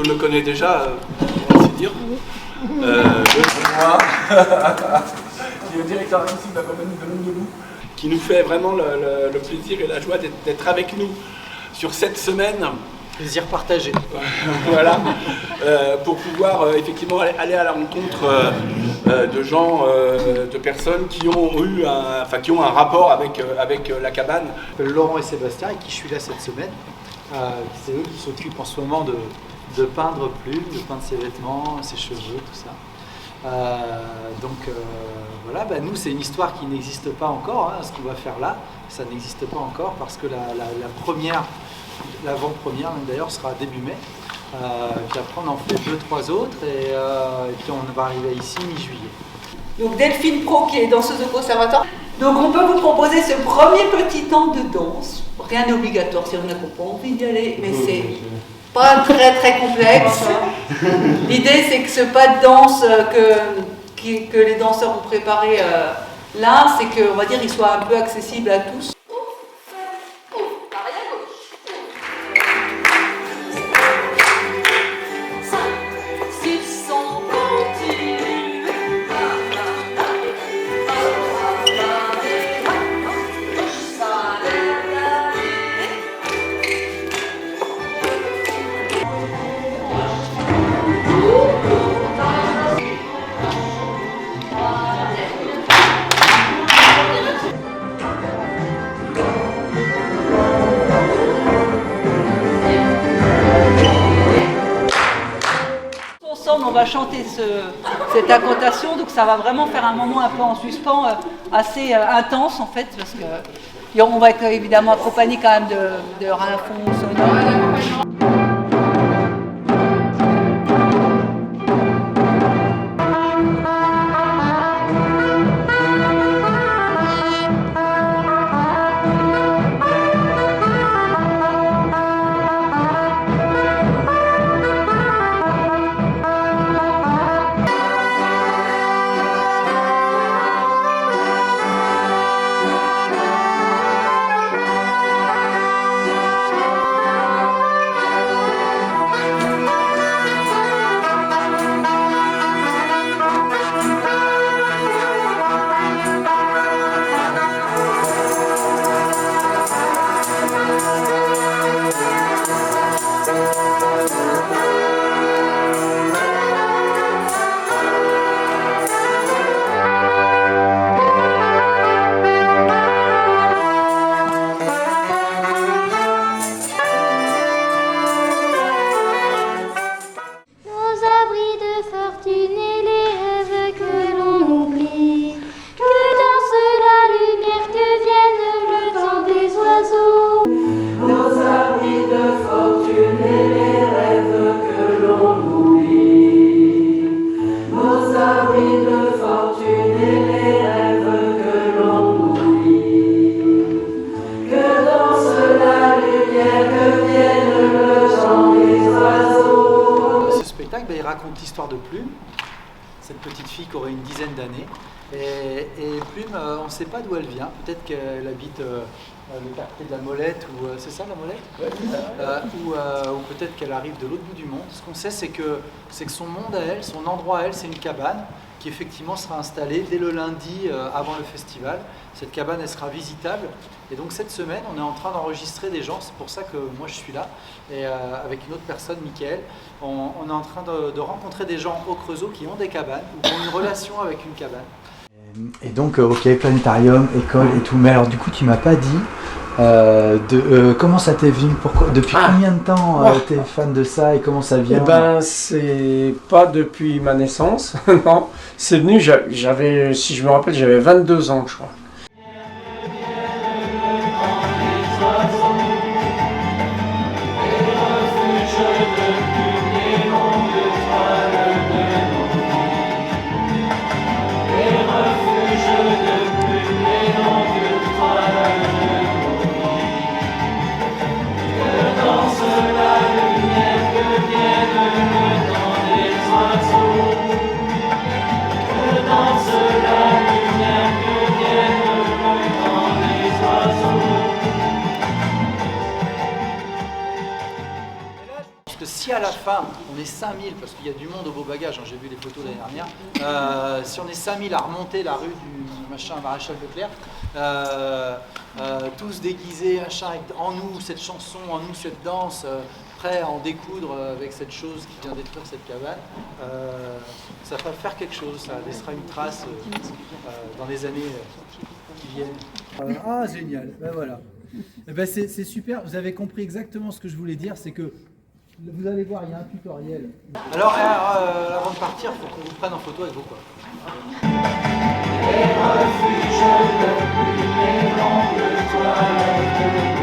le connaît déjà, pour ainsi dire. Benoît, qui est le directeur artistique de la compagnie de Longuelou, qui nous fait vraiment le plaisir et la joie d'être avec nous sur cette semaine. Plaisir partagé. Voilà, pour pouvoir effectivement aller à la rencontre de gens, de personnes qui ont eu qui ont un rapport avec la cabane. Je m'appelle Laurent et Sébastien et qui je suis là cette semaine. C'est eux qui s'occupent en ce moment de peindre Plume, de peindre ses vêtements, ses cheveux, tout ça. Voilà, nous c'est une histoire qui n'existe pas encore, ce qu'on va faire là, ça n'existe pas encore parce que l'avant-première d'ailleurs sera début mai, puis après on en fait 2-3 autres et puis on va arriver ici mi-juillet. Donc Delphine Pro qui est danseuse au conservatoire. Donc on peut vous proposer ce premier petit temps de danse, rien d'obligatoire si on n'a pas envie d'y aller, mais c'est pas très très complexe. L'idée c'est que ce pas de danse que les danseurs ont préparé là, c'est que on va dire il soit un peu accessible à tous. On va chanter cette incantation, donc ça va vraiment faire un moment un peu en suspens, assez intense en fait, parce que on va être évidemment accompagné quand même de rinfons sonores. Il raconte l'histoire de Plume, cette petite fille qui aurait une dizaine d'années. Et Plume, on ne sait pas d'où elle vient. Peut-être qu'elle habite le quartier de la Molette, ou c'est ça la Molette ? Ouais. Ou peut-être qu'elle arrive de l'autre bout du monde. Ce qu'on sait, c'est que son monde à elle, son endroit à elle, c'est une cabane qui effectivement sera installée dès le lundi avant le festival. Cette cabane, elle sera visitable. Et donc cette semaine, on est en train d'enregistrer des gens. C'est pour ça que moi je suis là. Et avec une autre personne, Mickaël, on est en train de rencontrer des gens au Creusot qui ont des cabanes ou qui ont une relation avec une cabane. Et donc, ok, planétarium, école et tout. Mais alors du coup, tu m'as pas dit comment ça t'est venu, depuis combien de temps t'es fan de ça et comment ça vient? Eh ben, c'est pas depuis ma naissance, non. C'est venu, si je me rappelle, j'avais 22 ans, je crois. Que danse la lumière, que vienne si à la fin, on est 5000, parce qu'il y a du monde au beau bagage, hein, j'ai vu les photos l'année dernière, si on est 5000 à remonter la rue du machin Maréchal Leclerc, tous déguisés, machin, en nous cette chanson, en nous cette danse, prêts à en découdre avec cette chose qui vient détruire cette cabane, ça va faire quelque chose, ça laissera une trace dans les années qui viennent. Ah, génial, ben voilà. Eh ben c'est super, vous avez compris exactement ce que je voulais dire, c'est que vous allez voir, il y a un tutoriel. Alors, avant de partir, il faut qu'on vous prenne en photo avec vous, quoi. Les refuges de pluie et l'ombre de toile.